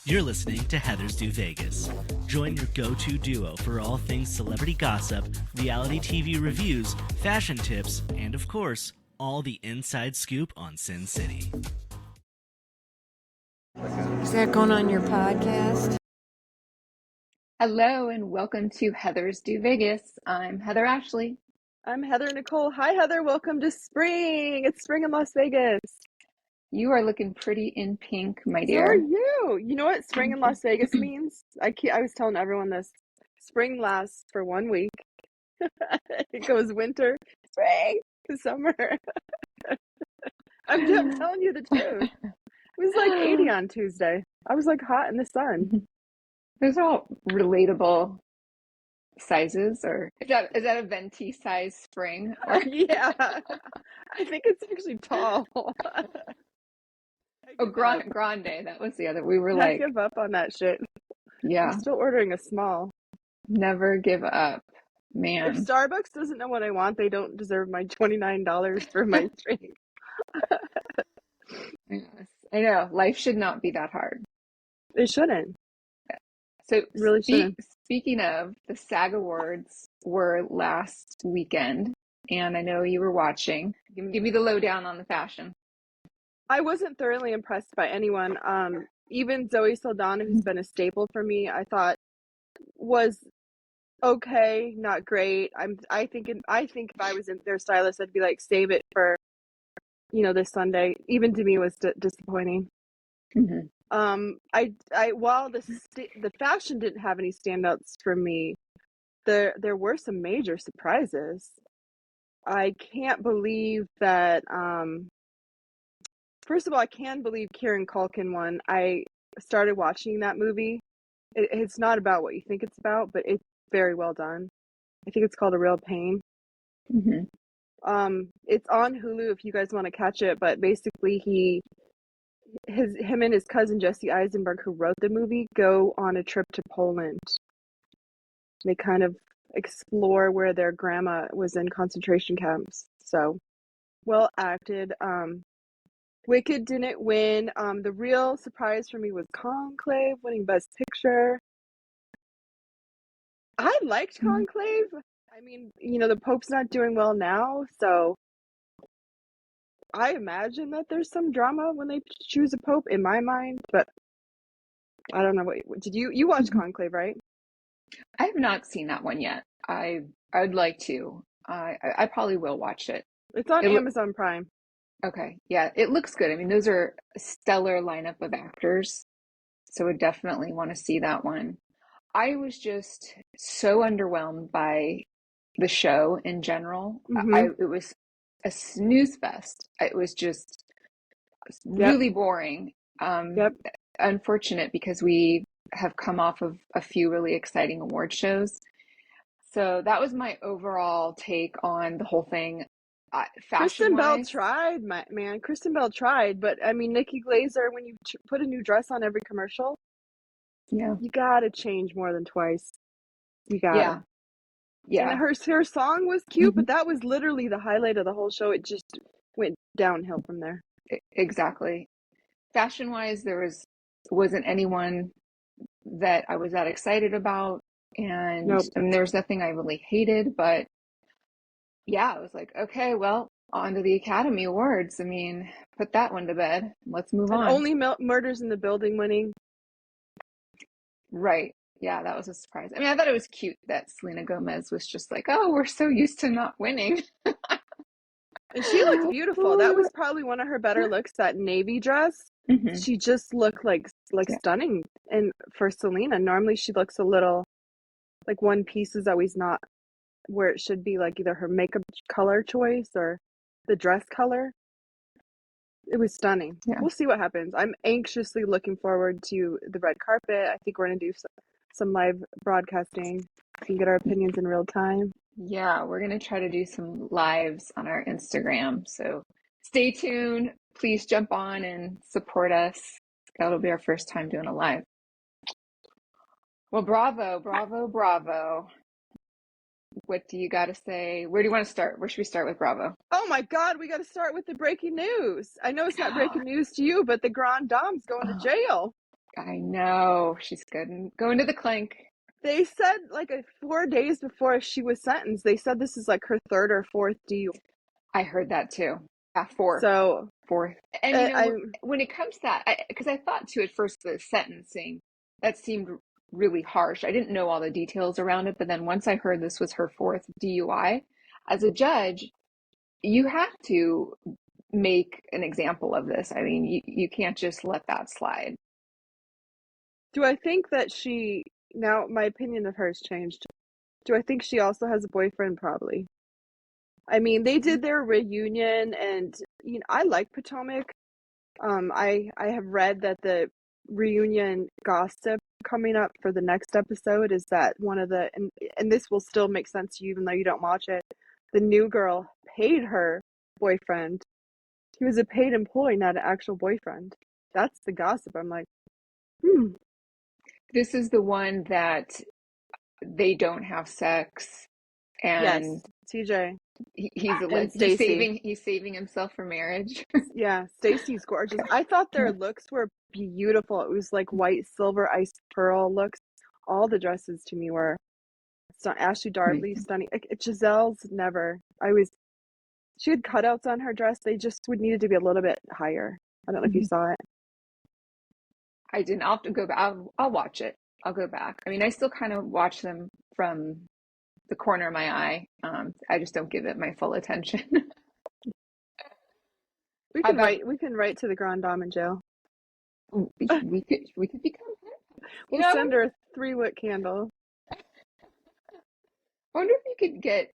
You're listening to Heather's Do Vegas. Join your go-to duo for all things celebrity gossip, reality TV reviews, fashion tips, and of course, all the inside scoop on Sin City. Is that going on your podcast? Hello and welcome to Heather's Do Vegas. I'm Heather Ashley. I'm Heather Nichole. Hi, Heather. Welcome to spring. It's spring in Las Vegas. You are looking pretty in pink, my So dear. are you. You know what spring in Las Vegas means? I was telling everyone this. Spring lasts for 1 week. It goes winter, spring, summer. I'm telling you the truth. It was like 80 on Tuesday. I was like hot in the sun. Those are all relatable sizes, or is that a venti size spring? Or Yeah. I think it's actually tall. oh, grande. That was the other. We were I like, give up on that shit. yeah, I'm still ordering a small. never give up, man. If Starbucks doesn't know what I want, they don't deserve my $29 for my drink. Yes, I know. Life should not be that hard. It shouldn't. So Really shouldn't. speaking of, the SAG Awards were last weekend, and I know you were watching. Give me the lowdown on the fashion. I wasn't thoroughly impressed by anyone. Even Zoe Saldana, who's been a staple for me, I thought was okay, not great. I think if I was in their stylist, I'd be like, save it for, this Sunday. Even to me, it was disappointing. Mm-hmm. While the fashion didn't have any standouts for me, there were some major surprises. I can't believe that. First of all, I can believe Kieran Culkin won. I started watching that movie. It's not about what you think it's about, but it's very well done. I think it's called A Real Pain. Mm-hmm. It's on Hulu if you guys want to catch it. But basically, him and his cousin Jesse Eisenberg, who wrote the movie, go on a trip to Poland. They kind of explore where their grandma was in concentration camps. So, well acted. Wicked didn't win. The real surprise for me was Conclave winning Best Picture. I liked Conclave. I mean, the Pope's not doing well now, so I imagine that there's some drama when they choose a Pope in my mind, but I don't know. What did you watch Conclave, right? I have not seen that one yet. I'd like to. I probably will watch it. It's on Amazon Prime. Okay. Yeah, it looks good. I mean, those are a stellar lineup of actors. So I definitely want to see that one. I was just so underwhelmed by the show in general. Mm-hmm. It was a snooze fest. It was just really boring. Unfortunate because we have come off of a few really exciting award shows. So that was my overall take on the whole thing. Kristen Bell tried, man. Kristen Bell tried, but I mean, Nikki Glaser, when you put a new dress on every commercial, you gotta change more than twice. You gotta. Yeah. And her song was cute, but that was literally the highlight of the whole show. It just went downhill from there. Exactly. Fashion-wise, there wasn't anyone that I was that excited about, and there was nothing I really hated, but yeah, I was like, okay, well, on to the Academy Awards. I mean, put that one to bed. Let's move on. Only Murders in the Building winning. Right. Yeah, that was a surprise. I mean, I thought it was cute that Selena Gomez was just like, oh, we're so used to not winning. And she looked beautiful. That was probably one of her better looks, that navy dress. Mm-hmm. She just looked like stunning. And for Selena, normally she looks a little like one piece is always not where it should be, like either her makeup color choice or the dress color. It was stunning. Yeah. We'll see what happens. I'm anxiously looking forward to the red carpet. I think we're going to do some live broadcasting. We can get our opinions in real time. Yeah, we're going to try to do some lives on our Instagram. So stay tuned. Please jump on and support us. That'll be our first time doing a live. Well, bravo, bravo, bravo. What do you got to say? Where do you want to start? Where should we start with Bravo? Oh my God, we got to start with the breaking news. I know it's not breaking news to you, but the Grand Dame's going to jail. I know. She's good. Going to the clink. They said like 4 days before she was sentenced, they said this is like her third or fourth DUI. I heard that too. Yeah, fourth. So Fourth. And you know, I when it comes to that, because I thought too at first the sentencing, that seemed really harsh. I didn't know all the details around it, but then once I heard this was her fourth DUI, as a judge, you have to make an example of this. I mean, you can't just let that slide. do I think that she now my opinion of her has changed. Do I think she also has a boyfriend? Probably. I mean, they did their reunion, and you know, I like Potomac. I have read that the reunion gossip coming up for the next episode is that one of the and this will still make sense to you even though you don't watch it. The new girl paid her boyfriend. He was a paid employee, not an actual boyfriend. That's the gossip. I'm like, This is the one that they don't have sex, yes, and TJ he's and Stacy. he's saving himself for marriage. Yeah, Stacy's gorgeous. I thought their looks were beautiful. It was like white, silver, ice pearl looks. All the dresses to me were Ashley Darby, stunning. Giselle's never. She had cutouts on her dress. They just would needed to be a little bit higher. I don't know if you saw it. I didn't. I'll have to go back. I'll watch it. I'll go back. I mean, I still kind of watch them from the corner of my eye. I just don't give it my full attention. We can write to the Grand Dame in jail. We could become. We'll send her a 3-wick candle. I wonder if you could get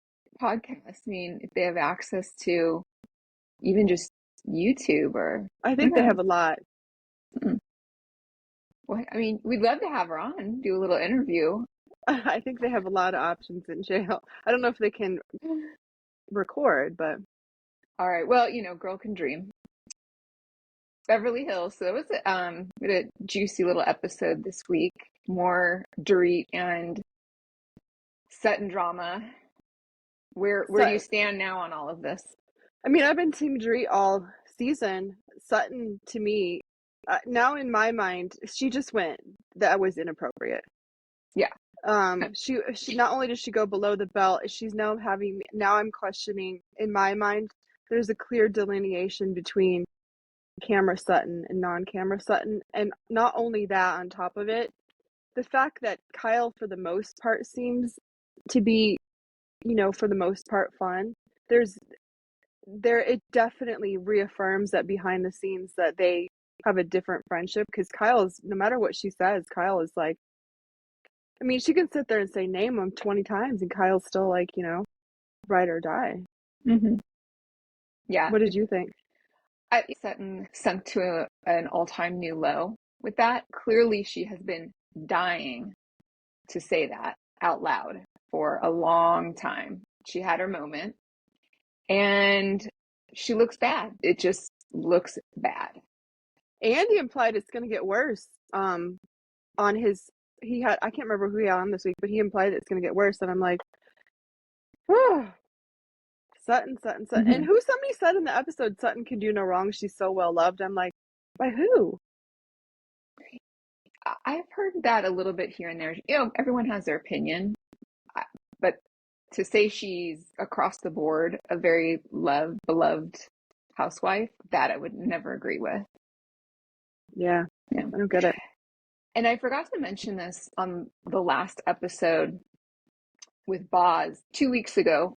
podcasts. I mean, if they have access to even just YouTube or. I think they have a lot. Well, I mean, we'd love to have her on, do a little interview. I think they have a lot of options in jail. I don't know if they can record, but. All right. Well, you know, girl can dream. Beverly Hills. So that was a juicy little episode this week. More Dorit and Sutton drama. Where do you stand now on all of this? I mean, I've been Team Dorit all season. Sutton, to me, now in my mind, she just went. That was inappropriate. Yeah. She not only did she go below the belt, she's now I'm questioning, in my mind, there's a clear delineation between camera Sutton and non-camera Sutton. And not only that, on top of it, the fact that Kyle, for the most part, seems to be, you know, for the most part, fun. It definitely reaffirms that behind the scenes that they have a different friendship, because Kyle's, no matter what she says, Kyle is like, I mean, she can sit there and say name him 20 times and Kyle's still like, you know, ride or die. Mm-hmm. Yeah. What did you think? Sutton sunk to an all-time new low with that. Clearly, she has been dying to say that out loud for a long time. She had her moment, and she looks bad. It just looks bad. Andy implied it's going to get worse. On his, I can't remember who he had on this week, but he implied it's going to get worse, and I'm like, oh. Sutton. Mm-hmm. And somebody said in the episode, Sutton can do no wrong. She's so well loved. I'm like, by who? I've heard that a little bit here and there. You know, everyone has their opinion, but to say she's across the board a very beloved housewife, that I would never agree with. Yeah, I don't get it. And I forgot to mention this on the last episode with Boz 2 weeks ago,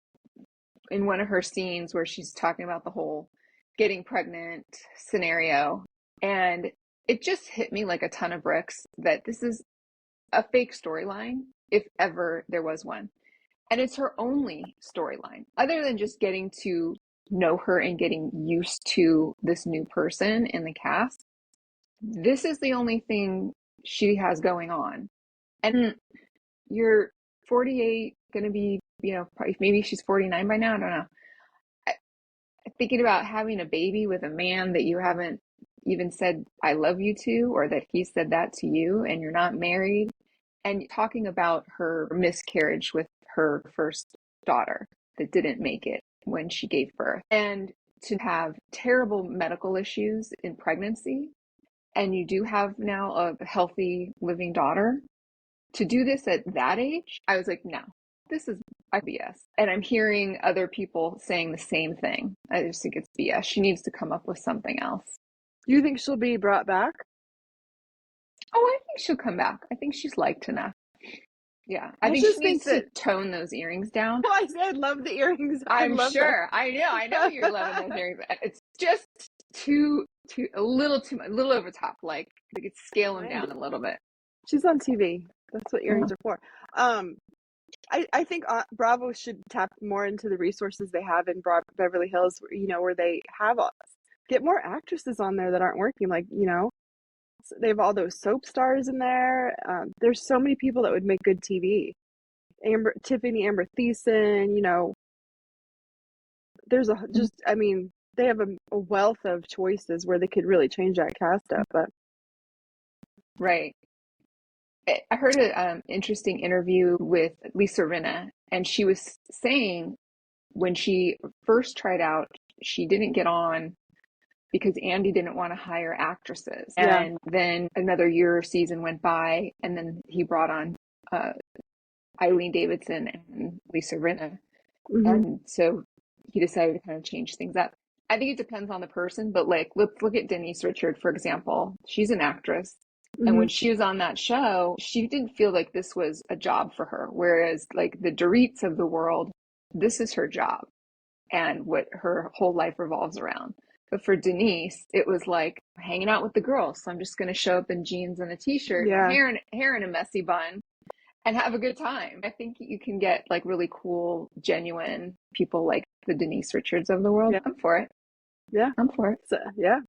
in one of her scenes where she's talking about the whole getting pregnant scenario. And it just hit me like a ton of bricks that this is a fake storyline, if ever there was one. And it's her only storyline, other than just getting to know her and getting used to this new person in the cast. This is the only thing she has going on. And you're 48, going to be, you know, probably, maybe she's 49 by now. I don't know. Thinking about having a baby with a man that you haven't even said I love you to, or that he said that to you, and you're not married, and talking about her miscarriage with her first daughter that didn't make it when she gave birth, and to have terrible medical issues in pregnancy, and you do have now a healthy living daughter, to do this at that age, I was like, no, this is BS. And I'm hearing other people saying the same thing. I just think it's BS. She needs to come up with something else. Do you think she'll be brought back? Oh, I think she'll come back. I think she's liked enough. Yeah, I think she needs to tone those earrings down. Oh, I love the earrings. I'm sure. I know you're loving those earrings. It's just a little over top. Like it's scale them down a little bit. She's on TV. That's what earrings are for. I think Bravo should tap more into the resources they have in Beverly Hills, where they have get more actresses on there that aren't working. Like, they have all those soap stars in there. There's so many people that would make good TV. Tiffany Amber Thiessen, there's they have a wealth of choices where they could really change that cast up. But right. I heard an interesting interview with Lisa Rinna, and she was saying when she first tried out, she didn't get on because Andy didn't want to hire actresses. Yeah. And then another year or season went by, and then he brought on Eileen Davidson and Lisa Rinna. Mm-hmm. And so he decided to kind of change things up. I think it depends on the person, but like, let's look at Denise Richard, for example. She's an actress. Mm-hmm. And when she was on that show, she didn't feel like this was a job for her. Whereas like the Dorit's of the world, this is her job and what her whole life revolves around. But for Denise, it was like hanging out with the girls. So I'm just going to show up in jeans and a t-shirt, hair in a messy bun, and have a good time. I think you can get like really cool, genuine people like the Denise Richards of the world. Yeah. I'm for it. Yeah. I'm for it. So, yeah.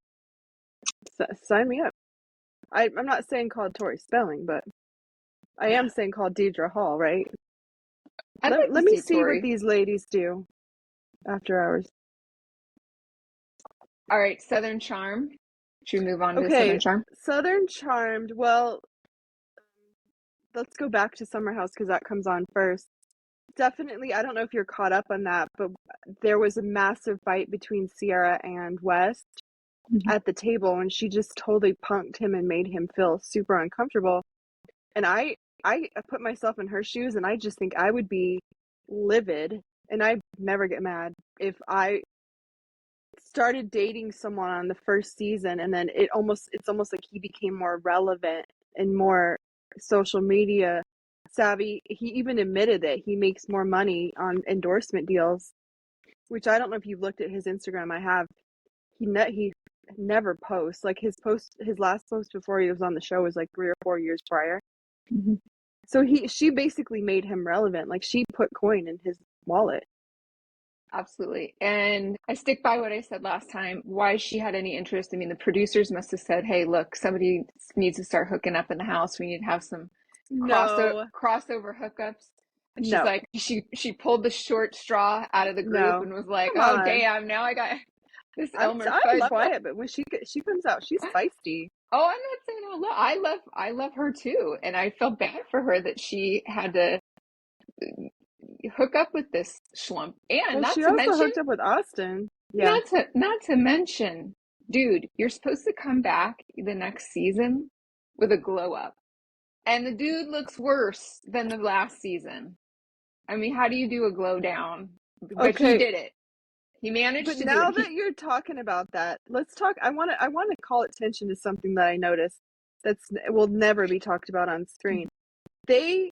Sign me up. I'm not saying call Tori Spelling, but I am saying call Deidre Hall, right? Let me see Tori. What these ladies do after hours. All right, Southern Charm. Should we move on to Southern Charm? Southern Charmed. Well, let's go back to Summer House because that comes on first. Definitely, I don't know if you're caught up on that, but there was a massive fight between Sierra and West at the table, and she just totally punked him and made him feel super uncomfortable. And I put myself in her shoes, and I just think I would be livid, and I never get mad if I started dating someone on the first season, and then it's almost like he became more relevant and more social media savvy. He even admitted that he makes more money on endorsement deals, which I don't know if you've looked at his Instagram. I have. He never posts. Like his last post before he was on the show was like 3 or 4 years prior. Mm-hmm. So she basically made him relevant. Like she put coin in his wallet. Absolutely. And I stick by what I said last time. Why she had any interest. I mean, the producers must have said, hey, look, somebody needs to start hooking up in the house. We need to have some crossover hookups. And she's like, she pulled the short straw out of the group and was like, oh, damn, now I got this Elmer Fudd. I love quiet, but when she comes out, she's feisty. Oh, I'm not saying I love her too. And I felt bad for her that she had to hook up with this schlump. And she also hooked up with Austin. Yeah. Not to mention, dude, you're supposed to come back the next season with a glow up. And the dude looks worse than the last season. I mean, how do you do a glow down? But he did it. He managed to do it. But now that you're talking about that, let's talk. I want to call attention to something that I noticed will never be talked about on screen. They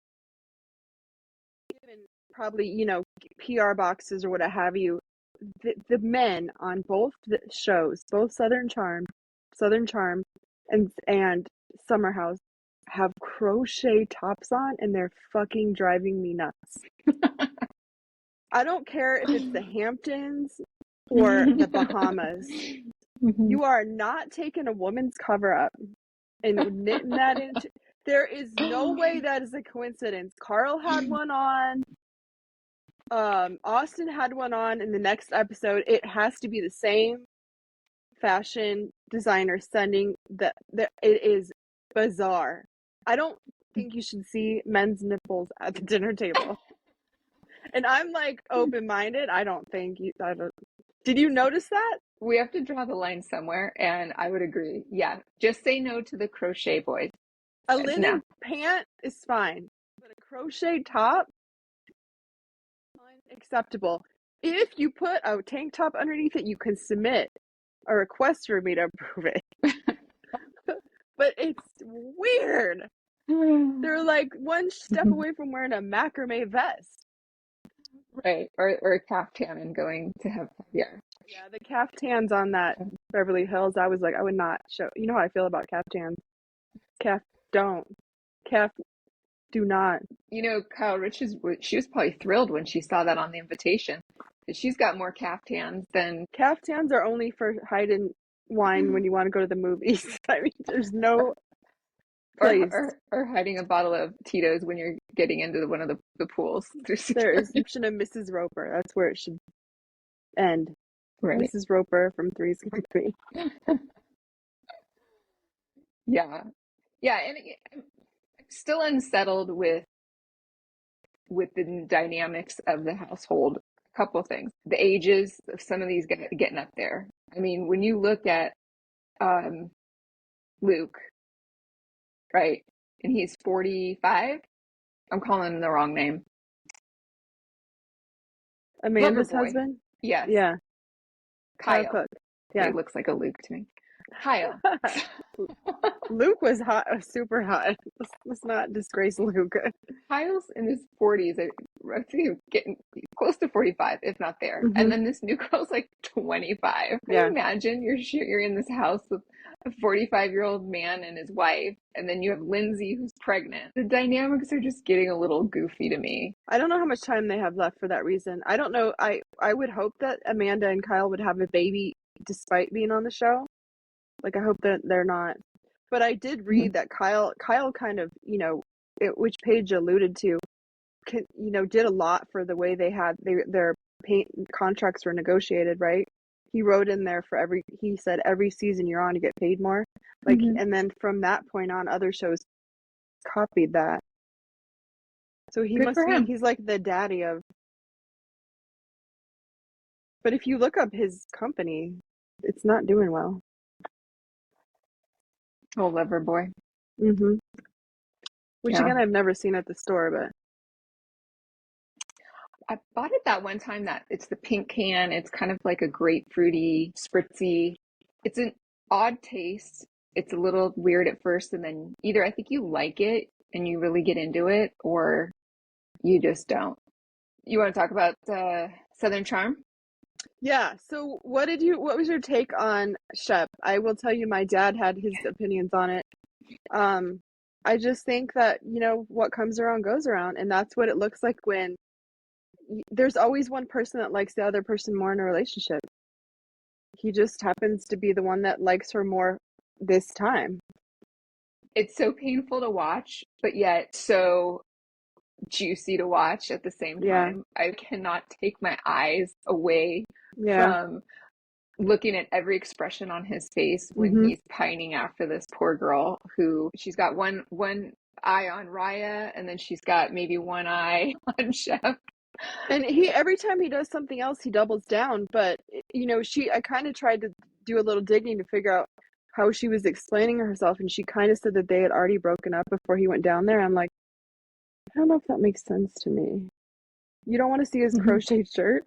given probably, PR boxes or what have you. The men on both the shows, both Southern Charm and Summer House, have crochet tops on, and they're fucking driving me nuts. I don't care if it's the Hamptons or the Bahamas. Mm-hmm. You are not taking a woman's cover up and knitting that into. There is no way that is a coincidence. Carl had one on. Austin had one on in the next episode. It has to be the same fashion designer sending that. It is bizarre. I don't think you should see men's nipples at the dinner table. And I'm like open-minded. Did you notice that? we have to draw the line somewhere, and I would agree. Yeah, just say no to the crochet boys. A No. linen pant is fine, but a crochet top, unacceptable. If you put a tank top underneath it, you can submit a request for me to approve it. But it's weird. They're like one step away from wearing a macrame vest. Right, or a caftan and going to have caviar. Yeah, the caftans on that Beverly Hills, I was like, I would not show. You know how I feel about caftans. Don't. Do not. You know, Kyle Rich she was probably thrilled when she saw that on the invitation. She's got more caftans than Caftans are only for hiding wine when you want to go to the movies. I mean, there's no place. Or hiding a bottle of Tito's when you're getting into one of the pools. There is description of Mrs. Roper. That's where it should end. Right. Mrs. Roper from Three's Company. Yeah. Yeah, and I'm still unsettled with the dynamics of the household. A couple of things. The ages of some of these getting up there. I mean, when you look at Luke, right? And he's 45. I'm calling him the wrong name. Amanda's husband? Yes. Yeah. Kyle. Cook. Yeah. He looks like a Luke to me. Kyle. Luke was hot, super hot. Let's not disgrace Luke. Kyle's in his 40s. I think he's getting close to 45, if not there. Mhm. And then this new girl's like 25. Can you imagine you're in this house with a 45-year-old man and his wife, and then you have Lindsay who's pregnant. The dynamics are just getting a little goofy to me. I don't know how much time they have left for that reason. I don't know. I would hope that Amanda and Kyle would have a baby despite being on the show. Like, I hope that they're not. But I did read that Kyle kind of, which Paige alluded to, did a lot for the way they had their paint contracts were negotiated, right? He wrote in there he said every season you're on, you get paid more. Like, and then from that point on, other shows copied that. So he's like the daddy of. But if you look up his company, it's not doing well. Oh, Lover Boy. Mm-hmm. Which again, I've never seen at the store, but I bought it that one time that it's the pink can. It's kind of like a grapefruity, spritzy. It's an odd taste. It's a little weird at first, and then either I think you like it and you really get into it, or you just don't. You want to talk about Southern Charm? Yeah. So what was your take on Shep? I will tell you, my dad had his opinions on it. I just think that, what comes around goes around, and that's what it looks like when there's always one person that likes the other person more in a relationship. He just happens to be the one that likes her more this time. It's so painful to watch, but yet so juicy to watch at the same time. I cannot take my eyes away from looking at every expression on his face when he's pining after this poor girl who she's got one eye on Raya, and then she's got maybe one eye on Chef. And every time he does something else, he doubles down. But I kind of tried to do a little digging to figure out how she was explaining herself, and she kind of said that they had already broken up before he went down there. I'm like, I don't know if that makes sense to me. You don't want to see his crocheted shirt?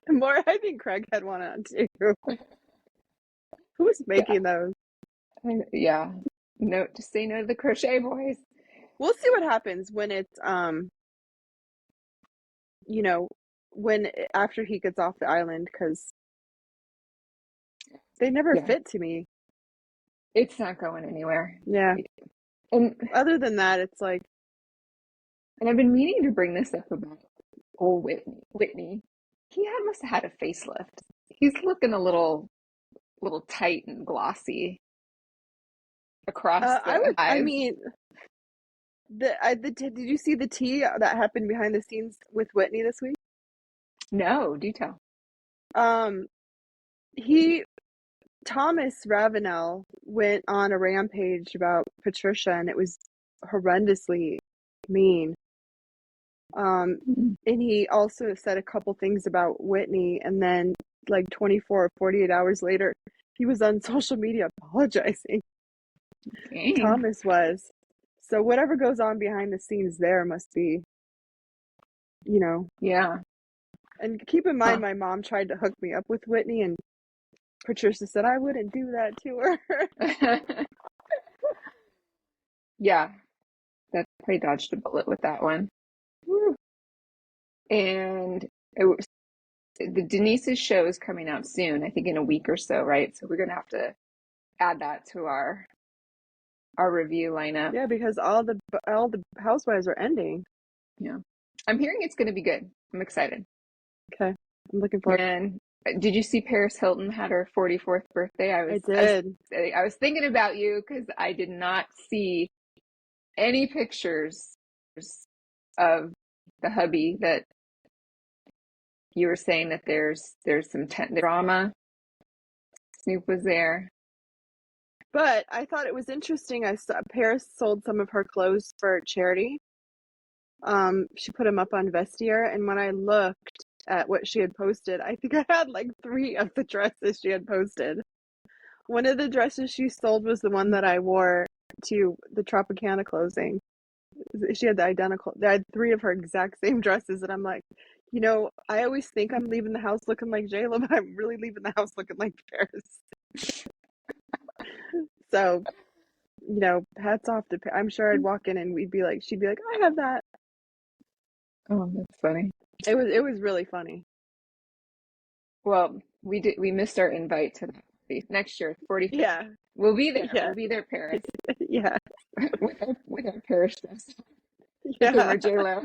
More, I think Craig had one on too. Who's making those? Yeah. No, just say no to the crochet boys. We'll see what happens when it's after he gets off the island, because they never fit to me. It's not going anywhere. Yeah. And other than that, it's like, and I've been meaning to bring this up about old Whitney. He must have had a facelift. He's looking a little tight and glossy across the eyes. I mean, did you see the tea that happened behind the scenes with Whitney this week? No, do tell. Thomas Ravenel went on a rampage about Patricia, and it was horrendously mean. And he also said a couple things about Whitney, and then like 24 or 48 hours later, he was on social media apologizing. Dang. Thomas was. So whatever goes on behind the scenes there must be, Yeah. And keep in mind, my mom tried to hook me up with Whitney, and Patricia said I wouldn't do that to her. Yeah, that probably dodged a bullet with that one. Woo. And the Denise's show is coming out soon, I think in a week or so, right? So we're gonna have to add that to our review lineup. Yeah, because all the housewives are ending. Yeah, I'm hearing it's gonna be good. I'm excited. Okay, I'm looking forward. And did you see Paris Hilton had her 44th birthday? I did. I was thinking about you because I did not see any pictures of the hubby that you were saying that there's some drama. Snoop was there. But I thought it was interesting. I saw Paris sold some of her clothes for charity. She put them up on Vestiaire, and when I looked at what she had posted, I think I had like 3 of the dresses she had posted. One of the dresses she sold was the one that I wore to the Tropicana closing. She had I had 3 of her exact same dresses, and I'm like, I always think I'm leaving the house looking like J-Lo, but I'm really leaving the house looking like Paris. So, hats off to I'm sure I'd walk in and she'd be like, I have that. Oh, that's funny. It was really funny. Well, we missed our invite to the next year, 45th. Yeah. We'll be there. Yeah. We'll be there, Paris. Yeah. with our Paris dress. Yeah. Over J-Lo.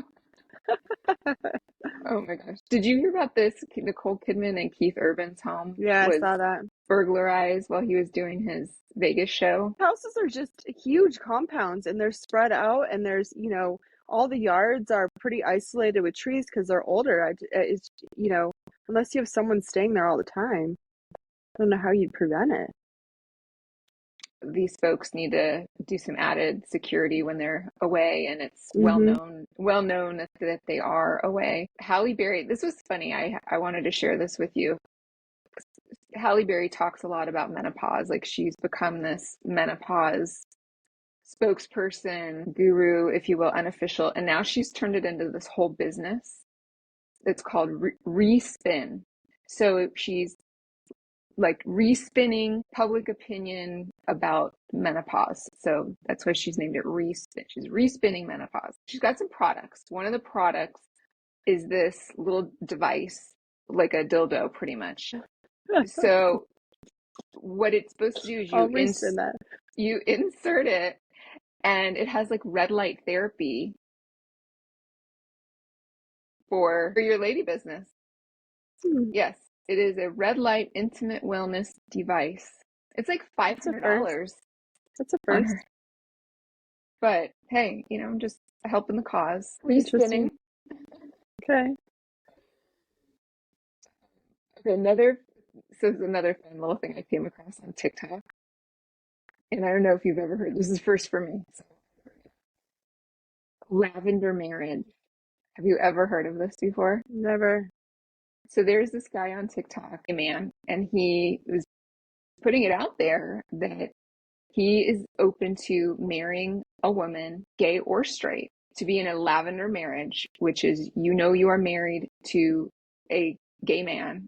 Oh my gosh. Did you hear about this? Nicole Kidman and Keith Urban's home Yeah, was I saw that. burglarized while he was doing his Vegas show. Houses are just huge compounds, and they're spread out, and there's, all the yards are pretty isolated with trees because they're older. It's, unless you have someone staying there all the time, I don't know how you'd prevent it. These folks need to do some added security when they're away, and it's well known that they are away. Halle Berry, this was funny. I wanted to share this with you. Halle Berry talks a lot about menopause. Like, she's become this menopause spokesperson, guru, if you will, unofficial, and now she's turned it into this whole business. It's called Respin. So she's like respinning public opinion about menopause. So that's why she's named it Respin. She's respinning menopause. She's got some products. One of the products is this little device, like a dildo, pretty much. So what it's supposed to do is you insert it, and it has like red light therapy for your lady business. Yes. It is a red light intimate wellness device. It's like $500. That's a first. But hey, I'm just helping the cause. Respinning. Okay. Another fun little thing I came across on TikTok. And I don't know if you've ever heard, this is first for me. Lavender marriage. Have you ever heard of this before? Never. So there's this guy on TikTok, a man, and he was putting it out there that he is open to marrying a woman, gay or straight, to be in a lavender marriage, which is, you are married to a gay man,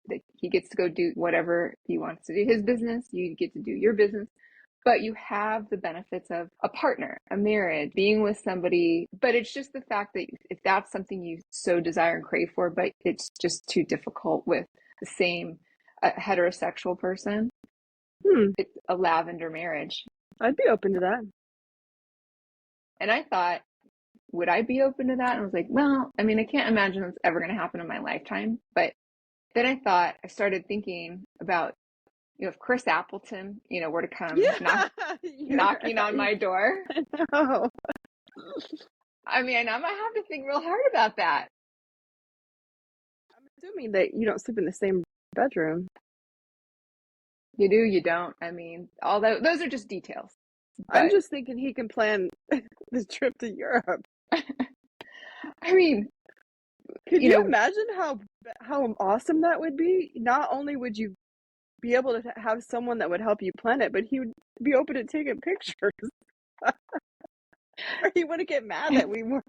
that he gets to go do whatever he wants to do, his business, you get to do your business. But you have the benefits of a partner, a marriage, being with somebody. But it's just the fact that if that's something you so desire and crave for, but it's just too difficult with the same heterosexual person, it's a lavender marriage. I'd be open to that. And I thought, would I be open to that? And I was like, well, I mean, I can't imagine it's ever going to happen in my lifetime. But then I started thinking about, if Chris Appleton, were to come knocking on my door. No. I mean, I might have to think real hard about that. I'm assuming that you don't sleep in the same bedroom. You do, you don't. I mean, those are just details. I'm just thinking he can plan the trip to Europe. I mean, Could you imagine how awesome that would be? Not only would you be able to have someone that would help you plan it, but he would be open to taking pictures. Or he wouldn't get mad that we were.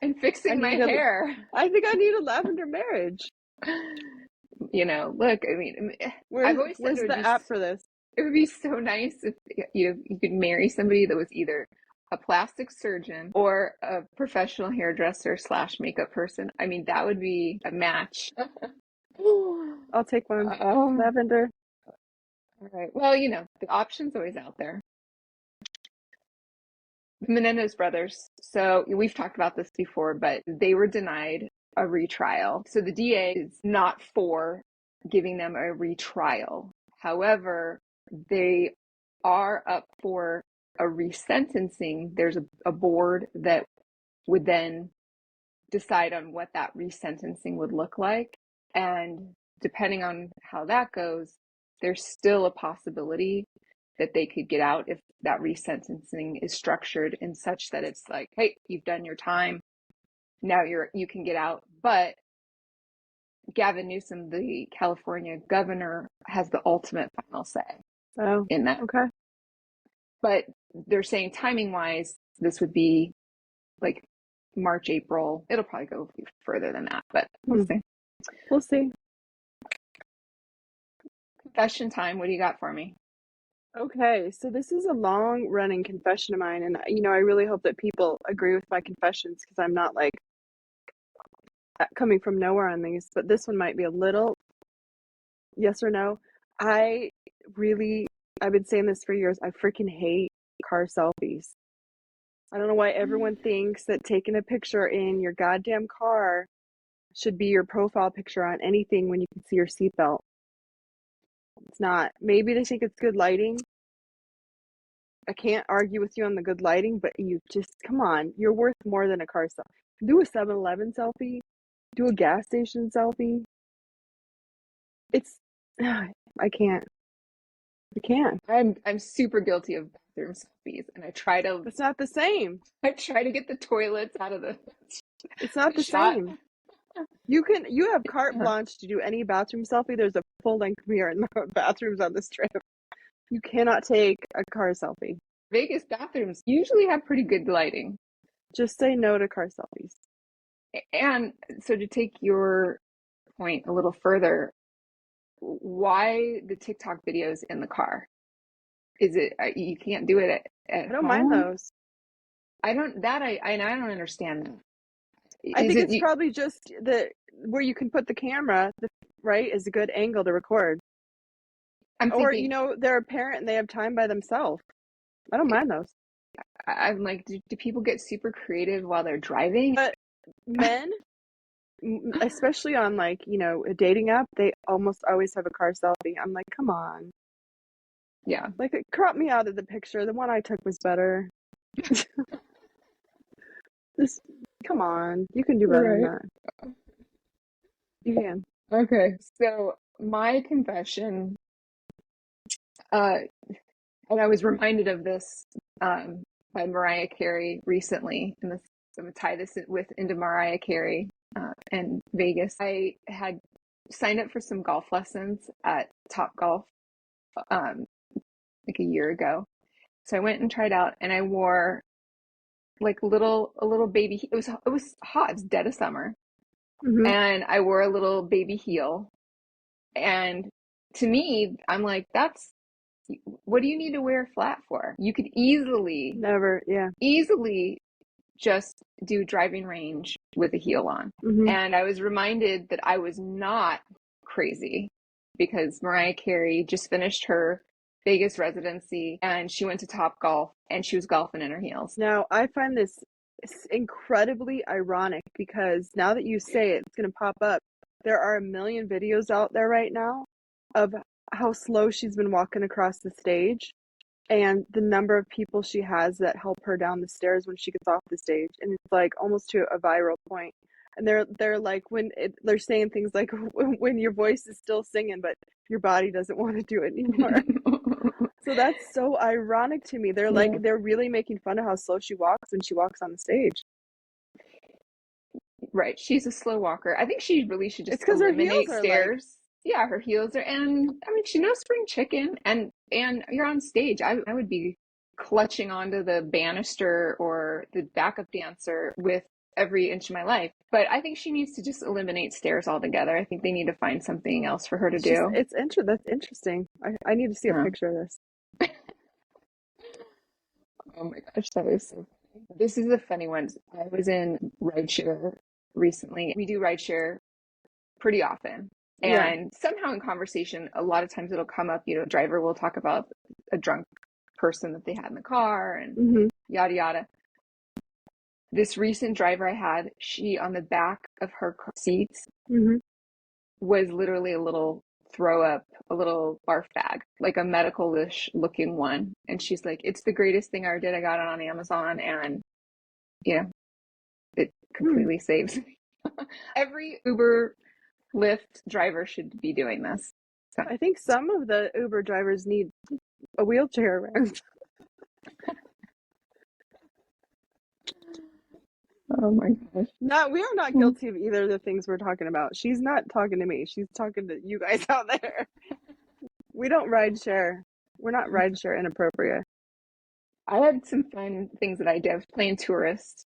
And fixing my hair. I think I need a lavender marriage. Look, I mean, I've always said where's the app for this? It would be so nice if you could marry somebody that was either a plastic surgeon or a professional hairdresser / makeup person. I mean, that would be a match. I'll take one. Lavender. All right. Well, the option's always out there. The Menendez brothers. So we've talked about this before, but they were denied a retrial. So the DA is not for giving them a retrial. However, they are up for a resentencing. There's a board that would then decide on what that resentencing would look like. And depending on how that goes, there's still a possibility that they could get out if that resentencing is structured in such that it's like, hey, you've done your time. Now you can get out. But Gavin Newsom, the California governor, has the ultimate final say in that. Okay. But they're saying timing wise, this would be like March, April. It'll probably go further than that, but we'll see. We'll see. Confession time. What do you got for me? Okay, so this is a long running confession of mine, and I really hope that people agree with my confessions because I'm not like coming from nowhere on these, but this one might be a little yes or no. I've been saying this for years. I freaking hate car selfies. I don't know why everyone thinks that taking a picture in your goddamn car should be your profile picture on anything when you can see your seatbelt. It's not. Maybe they think it's good lighting. I can't argue with you on the good lighting, but you just, come on. You're worth more than a car selfie. Do a 7-Eleven selfie. Do a gas station selfie. I can't. I'm super guilty of bathroom selfies, and I try to. It's not the same. I try to get the toilets out of the. It's not the same. You have carte blanche to do any bathroom selfie. There's a full-length mirror in the bathrooms on the Strip. You cannot take a car selfie. Vegas bathrooms usually have pretty good lighting. Just say no to car selfies. And so to take your point a little further, why the TikTok videos in the car? Is it you can't do it at I don't mind those. I don't understand that. I think it's probably just where you can put the camera, right, is a good angle to record. Or they're a parent and they have time by themselves. I don't mind those. I'm like, do people get super creative while they're driving? But men, especially on a dating app, they almost always have a car selfie. I'm like, come on. Yeah. Like, it cropped me out of the picture. The one I took was better. Come on. You can do better than that. You can. Okay. So my confession, and I was reminded of this by Mariah Carey recently, and I'm going to tie this into Mariah Carey and Vegas. I had signed up for some golf lessons at Top Golf like a year ago. So I went and tried out, and I wore like a little baby. It was hot. It was dead of summer, and I wore a little baby heel. And to me, I'm like, what do you need to wear flat for? You could easily just do driving range with a heel on. And I was reminded that I was not crazy because Mariah Carey just finished her Vegas residency and she went to Top Golf and she was golfing in her heels. Now, I find this incredibly ironic because now that you say it, it's going to pop up. There are a million videos out there right now of how slow she's been walking across the stage and the number of people she has that help her down the stairs when she gets off the stage. And it's like almost to a viral point. And they're like, they're saying things like when your voice is still singing, but your body doesn't want to do it anymore. So that's so ironic to me. They're like, they're really making fun of how slow she walks when she walks on the stage. Right. She's a slow walker. I think she really should It's just because her heels eliminate are stairs. Yeah, her heels are, and I mean, she knows spring chicken, and you're on stage. I would be clutching onto the banister or the backup dancer with every inch of my life. But I think she needs to just eliminate stairs altogether. I think they need to find something else for her to do. That's interesting. I need to see a Yeah. picture of this. Oh my gosh, that is so funny. This is a funny one. I was in rideshare recently. We do rideshare pretty often. Yeah. And somehow in conversation, a lot of times it'll come up, driver will talk about a drunk person that they had in the car and yada yada. This recent driver I had, she on the back of her seats was literally a little throw up, a little barf bag, like a medical-ish looking one. And she's like, it's the greatest thing I ever did. I got it on Amazon and it completely saves me. Every Uber Lyft driver should be doing this. So. I think some of the Uber drivers need a wheelchair around. Oh my gosh. We are not guilty of either of the things we're talking about. She's not talking to me. She's talking to you guys out there. We don't ride share. We're not ride share inappropriate. I had some fun things that I did. I was playing tourist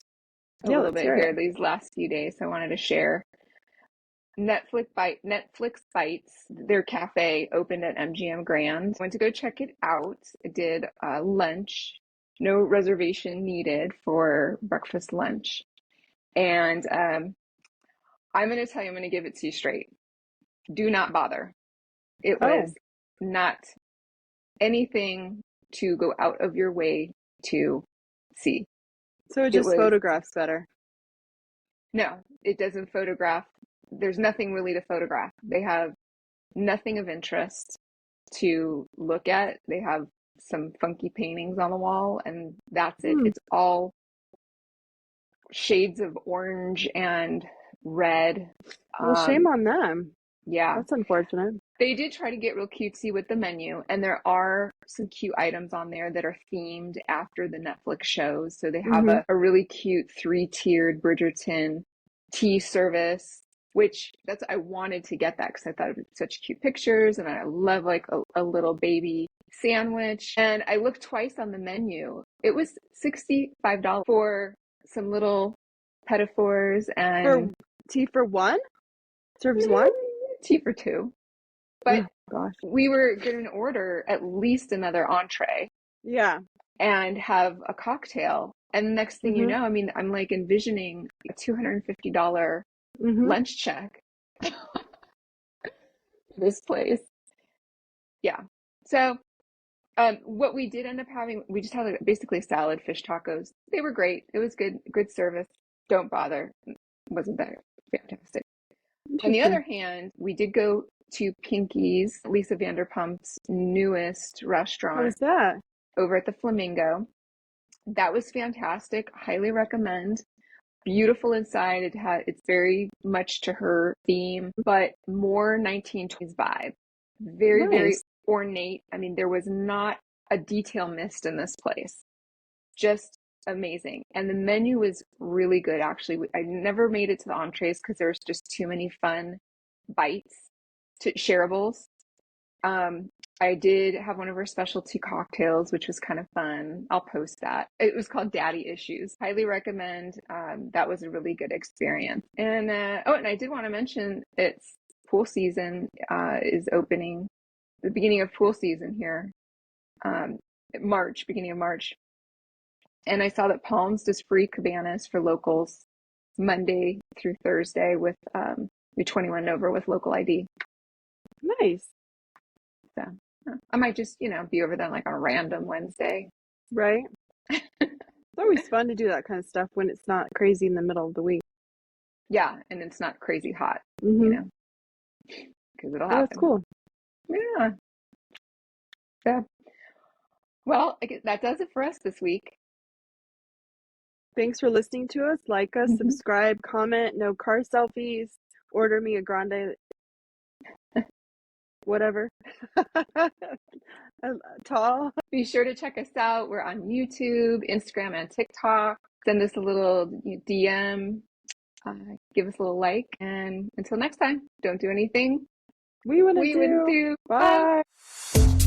a little bit here these last few days. So I wanted to share. Netflix Bites, their cafe opened at MGM Grand. Went to go check it out. I did lunch, no reservation needed for breakfast lunch. And I'm going to tell you, I'm going to give it to you straight. Do not bother. It was not anything to go out of your way to see. So it just photographs better. No, it doesn't photograph. There's nothing really to photograph. They have nothing of interest to look at. They have some funky paintings on the wall, and that's it. It's all shades of orange and red. Well, shame on them. Yeah. That's unfortunate. They did try to get real cutesy with the menu, and there are some cute items on there that are themed after the Netflix shows. So they have a really cute 3-tiered Bridgerton tea service, which I wanted to get that because I thought it was such cute pictures, and I love like a little baby sandwich. And I looked twice on the menu. It was $65 for some little pedophores and for tea for one? Serves one? Tea for two. But we were going to order at least another entree. Yeah. And have a cocktail. And next thing you know, I mean, I'm like envisioning a $250 lunch check for this place. Yeah. So what we did end up having, we just had like basically salad, fish tacos. They were great. It was good service. Don't bother. It wasn't that fantastic. On the other hand, we did go to Pinky's, Lisa Vanderpump's newest restaurant. What was that? Over at the Flamingo. That was fantastic. Highly recommend. Beautiful inside. It's very much to her theme, but more 1920s vibe. Very, very ornate. I mean, there was not a detail missed in this place. Just amazing. And the menu was really good, actually. I never made it to the entrees because there was just too many fun bites, shareables. I did have one of her specialty cocktails, which was kind of fun. I'll post that. It was called Daddy Issues. Highly recommend. That was a really good experience. And and I did want to mention it's pool season is opening, the beginning of pool season here, beginning of March. And I saw that Palms does free cabanas for locals Monday through Thursday with you're 21 and over with local ID. Nice. So I might just, be over there like on a random Wednesday. Right. It's always fun to do that kind of stuff when it's not crazy in the middle of the week. Yeah, and it's not crazy hot, because it'll happen. That's cool. Yeah. Yeah. Well, I guess that does it for us this week. Thanks for listening to us. Like us, subscribe, comment, no car selfies, order me a grande, whatever. Tall. Be sure to check us out. We're on YouTube, Instagram, and TikTok. Send us a little DM. give us a little like. And until next time, don't do anything we wouldn't do. Bye. Bye.